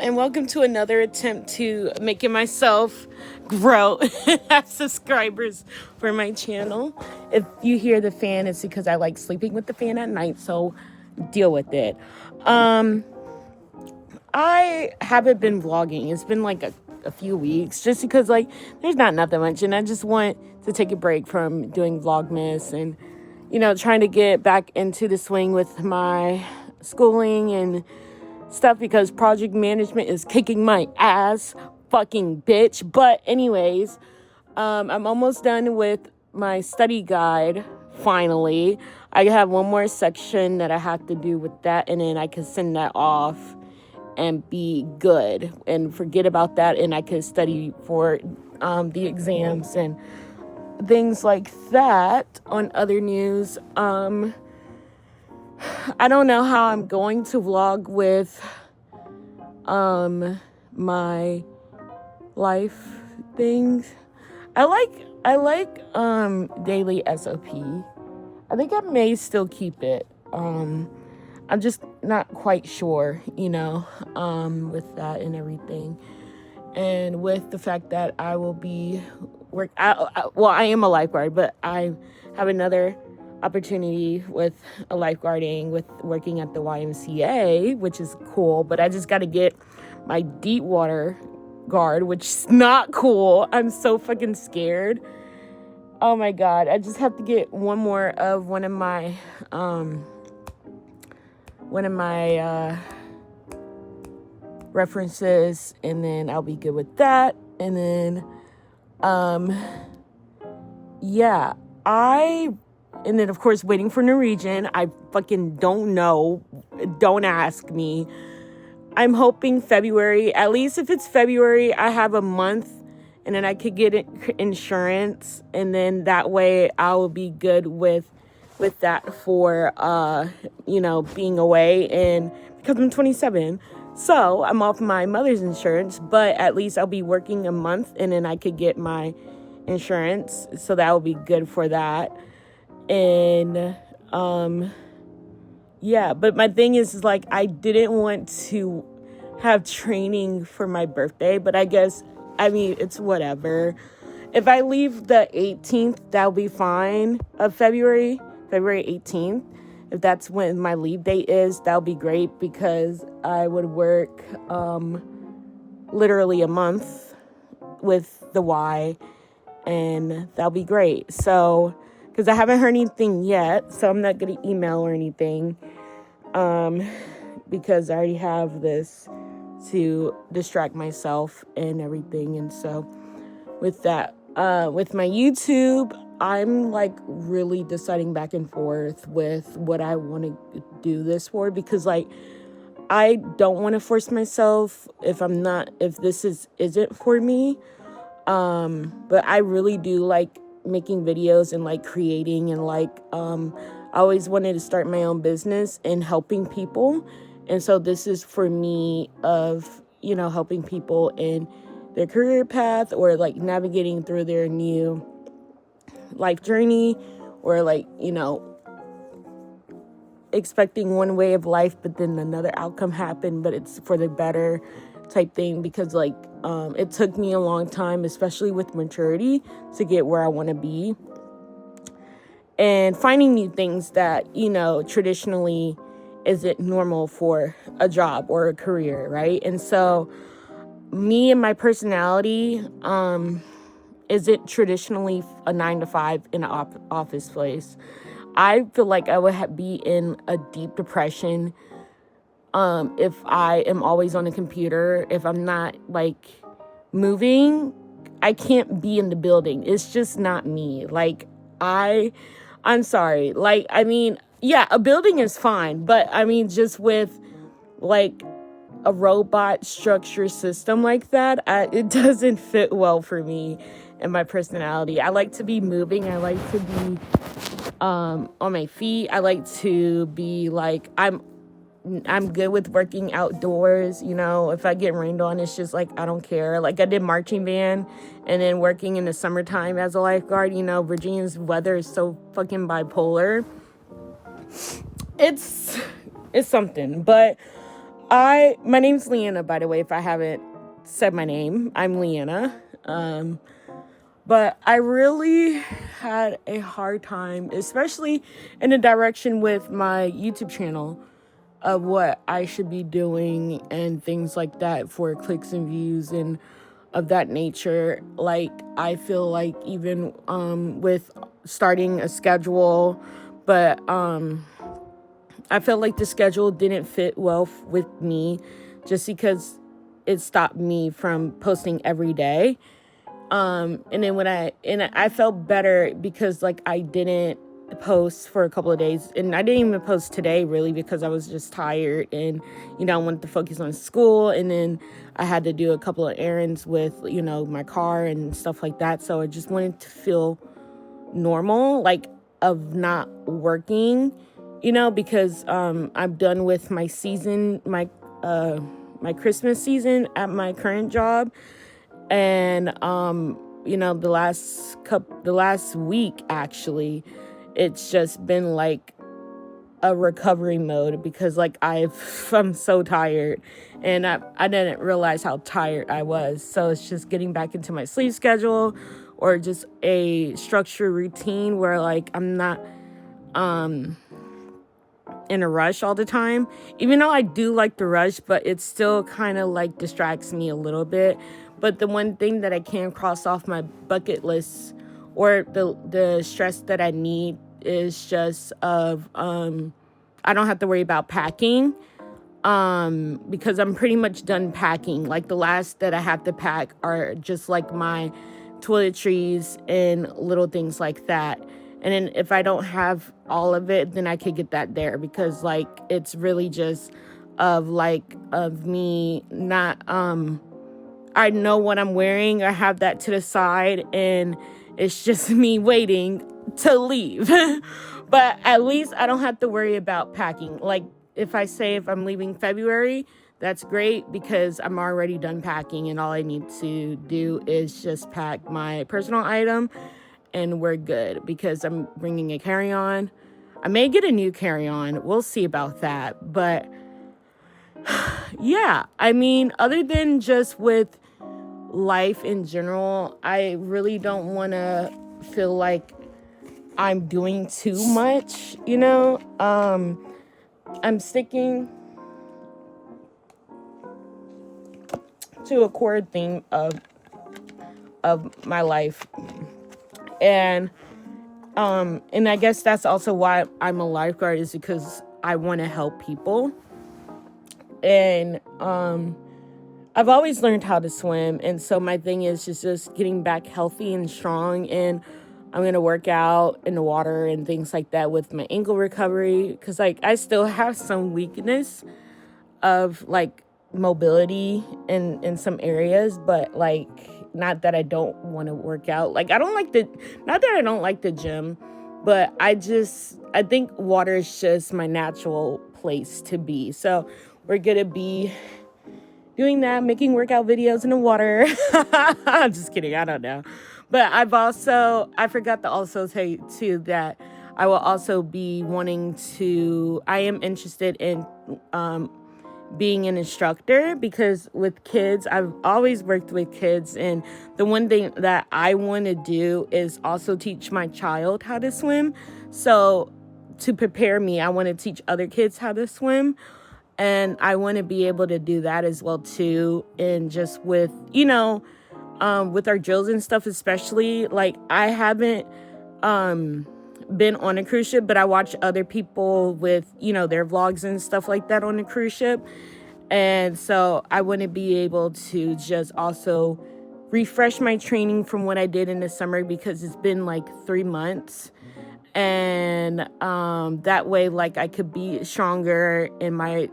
and welcome to another attempt to making myself grow and have subscribers for my channel. If you hear the fan, it's because I like sleeping with the fan at night, so deal with it. I haven't been vlogging. It's been like a few weeks just because like there's not nothing much, and I just want to take a break from doing Vlogmas and trying to get back into the swing with my schooling and stuff because project management is kicking my ass, fucking bitch. But anyways, I'm almost done with my study guide. Finally, I have one more section that I have to do with that, and then I can send that off and be good and forget about that, and I could study for the exams and things like that. On other news, I don't know how I'm going to vlog with my life things. I like daily SOP. I think I may still keep it. I'm just not quite sure, with that and everything. And with the fact that I will be I am a lifeguard, but I have another opportunity with a lifeguarding with working at the YMCA, which is cool, but I just got to get my deep water guard, which is not cool. I'm so fucking scared. Oh my God. I just have to get one more of one of my references, and then I'll be good with that. And then and then, of course, waiting for Norwegian. I fucking don't know. Don't ask me. I'm hoping February. At least if it's February, I have a month, and then I could get insurance, and then that way I will be good with that for being away, and because I'm 27. So I'm off my mother's insurance, but at least I'll be working a month, and then I could get my insurance. So that will be good for that. And but my thing is like I didn't want to have training for my birthday, but it's whatever. If I leave the 18th, that'll be fine, of February 18th. If that's when my leave date is, that'll be great, because I would work literally a month with the Y, and that'll be great. So, because I haven't heard anything yet, so I'm not going to email or anything, because I already have this to distract myself and everything. And so with that, with my YouTube, I'm like really deciding back and forth with what I want to do this for, because like I don't want to force myself if this isn't for me. But I really do like making videos and like creating, and like I always wanted to start my own business and helping people. And so this is for me of helping people in their career path, or like navigating through their new life journey, or like expecting one way of life but then another outcome happened, but it's for the better type thing. Because like it took me a long time, especially with maturity, to get where I want to be, and finding new things that traditionally isn't normal for a job or a career, right? And so me and my personality isn't traditionally a 9-to-5 in an office place. I feel like I would be in a deep depression if I am always on a computer. If I'm not like moving, I can't be in the building. It's just not me. Like I'm sorry. Like, a building is fine, but just with like a robot structure system like that, it doesn't fit well for me and my personality. I like to be moving. I like to be on my feet. I like to be like, I'm good with working outdoors. If I get rained on, it's just like, I don't care. Like I did marching band, and then working in the summertime as a lifeguard. Virginia's weather is so fucking bipolar. It's something, but my name's Liana, by the way, if I haven't said my name. I'm Liana. But I really had a hard time, especially in the direction with my YouTube channel, of what I should be doing and things like that for clicks and views and of that nature. Like, I feel like even with starting a schedule, but I felt like the schedule didn't fit well with me, just because it stopped me from posting every day. And then I felt better because like I didn't post for a couple of days, and I didn't even post today really because I was just tired, and I wanted to focus on school, and then I had to do a couple of errands with my car and stuff like that. So I just wanted to feel normal, like, of not working, because I'm done with my season, my Christmas season at my current job. And the last week, actually, it's just been like a recovery mode, because like I'm so tired, and I didn't realize how tired I was. So it's just getting back into my sleep schedule, or just a structured routine where like I'm not in a rush all the time, even though I do like the rush, but it still kind of like distracts me a little bit. But the one thing that I can cross off my bucket list, or the stress that I need, is just of I don't have to worry about packing, because I'm pretty much done packing. Like, the last that I have to pack are just like my toiletries and little things like that. And then if I don't have all of it, then I could get that there, because like it's really just of me not I know what I'm wearing. I have that to the side, and it's just me waiting to leave. But at least I don't have to worry about packing. Like, if I'm leaving February, that's great, because I'm already done packing, and all I need to do is just pack my personal item, and we're good, because I'm bringing a carry-on. I may get a new carry-on. We'll see about that. But yeah, I mean, other than just with life in general, I really don't want to feel like I'm doing too much, I'm sticking to a core theme of my life. And I guess that's also why I'm a lifeguard, is because I want to help people. And I've always learned how to swim, and so my thing is just getting back healthy and strong, and I'm going to work out in the water and things like that with my ankle recovery, because like I still have some weakness of like mobility in some areas, but like, not that I don't want to work out. Like, not that I don't like the gym, but I think water is just my natural place to be. So we're going to be doing that, making workout videos in the water. I'm just kidding. I don't know. But I forgot to also say too that I will also be I am interested in being an instructor, because with kids, I've always worked with kids. And the one thing that I want to do is also teach my child how to swim. So to prepare me, I want to teach other kids how to swim. And I want to be able to do that as well too. And just with, with our drills and stuff, especially, like, I haven't been on a cruise ship, but I watch other people with, their vlogs and stuff like that on the cruise ship. And so I want to be able to just also refresh my training from what I did in the summer, because it's been like 3 months. And that way, like, I could be stronger in my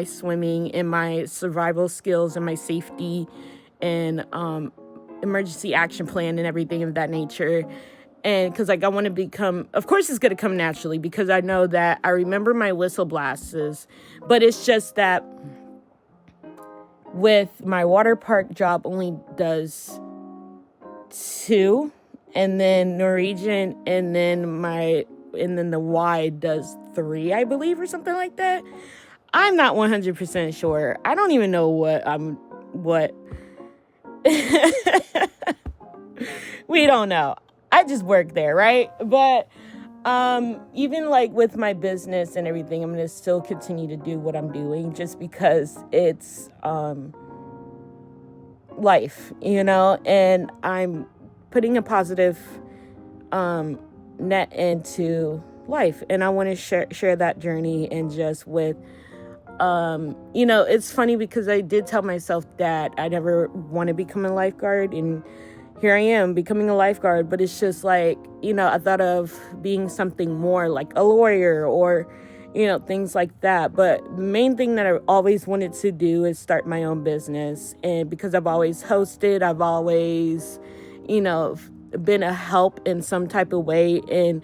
swimming, in my survival skills, and my safety, and emergency action plan, and everything of that nature. And because like I want to become, of course it's going to come naturally, because I know that I remember my whistle blasts, but it's just that with my water park job only does 2, and then Norwegian, and then the Y does 3, I believe, or something like that. I'm not 100% sure. I don't even know what we don't know. I just work there, right? But even like with my business and everything, I'm going to still continue to do what I'm doing just because it's life, and I'm putting a positive net into life, and I want to share that journey. And just with it's funny because I did tell myself that I never want to become a lifeguard, and here I am becoming a lifeguard. But it's just like, I thought of being something more like a lawyer or things like that. But the main thing that I always wanted to do is start my own business. And because I've always hosted, I've always been a help in some type of way in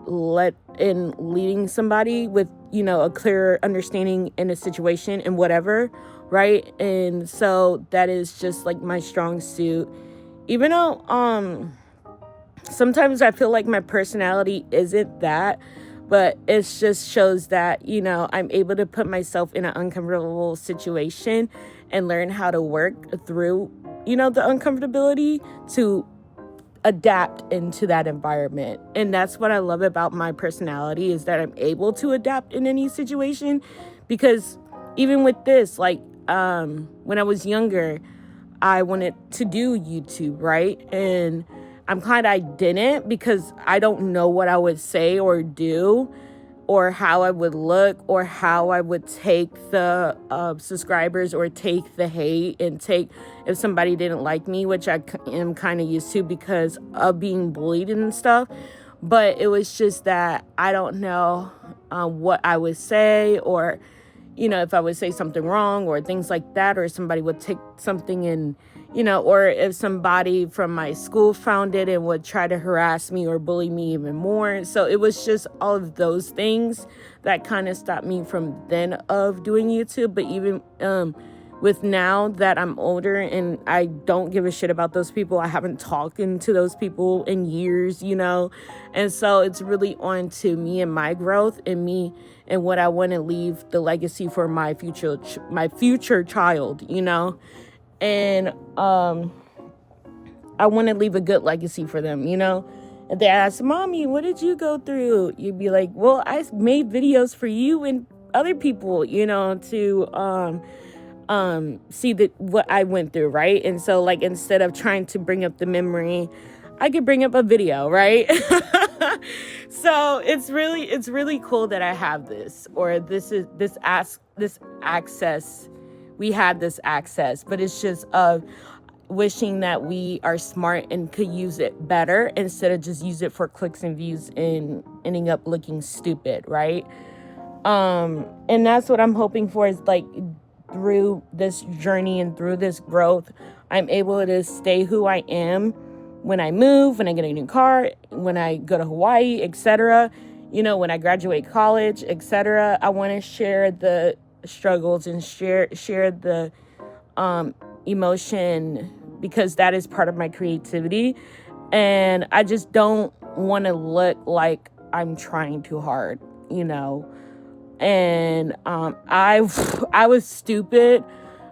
leading somebody with a clearer understanding in a situation and whatever, right? And so that is just like my strong suit, even though sometimes I feel like my personality isn't that, but it just shows that I'm able to put myself in an uncomfortable situation and learn how to work through the uncomfortability to adapt into that environment. And that's what I love about my personality, is that I'm able to adapt in any situation. Because even with this, like when I was younger, I wanted to do YouTube, right? And I'm glad I didn't, because I don't know what I would say or do, or how I would look, or how I would take the subscribers, or take the hate, and take if somebody didn't like me, which I am kind of used to because of being bullied and stuff. But it was just that I don't know what I would say, or if I would say something wrong or things like that, or somebody would take something and or if somebody from my school found it and would try to harass me or bully me even more. So it was just all of those things that kind of stopped me from then of doing YouTube. But even with now that I'm older and I don't give a shit about those people, I haven't talked to those people in years, and so it's really on to me and my growth and me and what I want to leave the legacy for my future child, and I want to leave a good legacy for them, If they ask, Mommy, what did you go through? You'd be like, well, I made videos for you and other people, to see what I went through, right? And so, like, instead of trying to bring up the memory, I could bring up a video, right? So it's really cool that I have this, or this access. We have this access, but it's just wishing that we are smart and could use it better instead of just use it for clicks and views and ending up looking stupid, right? And that's what I'm hoping for, is like through this journey and through this growth, I'm able to stay who I am when I move, when I get a new car, when I go to Hawaii, etc. When I graduate college, etc. I want to share the struggles and share the emotion, because that is part of my creativity, and I just don't want to look like I'm trying too hard, and I was stupid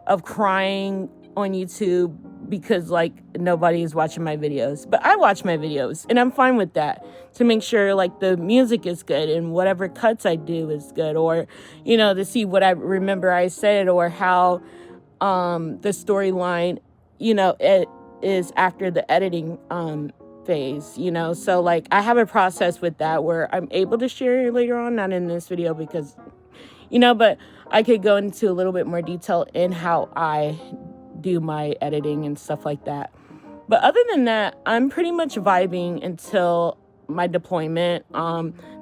of crying on YouTube because like nobody is watching my videos, but I watch my videos and I'm fine with that, to make sure like the music is good and whatever cuts I do is good, or to see what I remember I said, or how the storyline it is after the editing phase, so like I have a process with that where I'm able to share later on, not in this video because but I could go into a little bit more detail in how I do my editing and stuff like that. But other than that, I'm pretty much vibing until my deployment.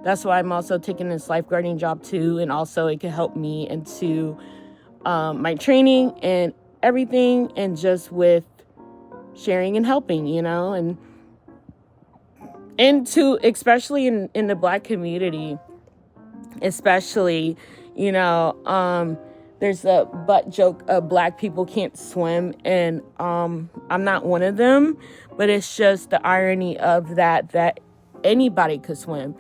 That's why I'm also taking this lifeguarding job too, and also it can help me into my training and everything, and just with sharing and helping, and to especially in the Black community, especially there's a butt joke of Black people can't swim, and I'm not one of them, but it's just the irony of that anybody could swim.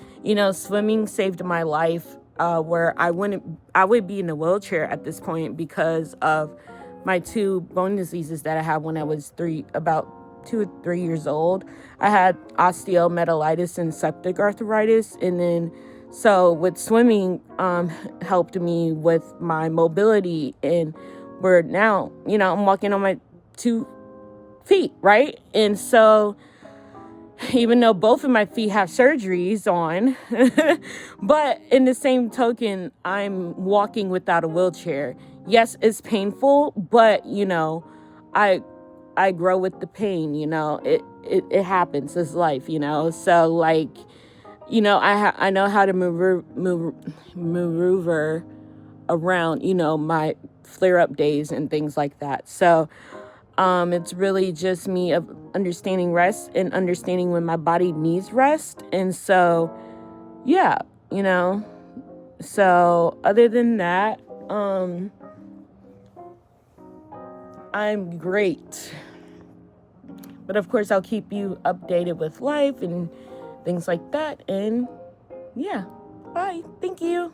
Swimming saved my life where I would be in a wheelchair at this point because of my 2 bone diseases that I had when I was about 2 or 3 years old. I had osteomyelitis and septic arthritis, and then so with swimming helped me with my mobility, and where now, I'm walking on my 2 feet, right? And so even though both of my feet have surgeries on, but in the same token, I'm walking without a wheelchair. Yes, it's painful, but I grow with the pain. It happens. It's life. So like, I know how to maneuver around, my flare-up days and things like that. So it's really just me of understanding rest and understanding when my body needs rest. And so, yeah, so other than that, I'm great. But of course, I'll keep you updated with life and things like that. And yeah, bye. Thank you.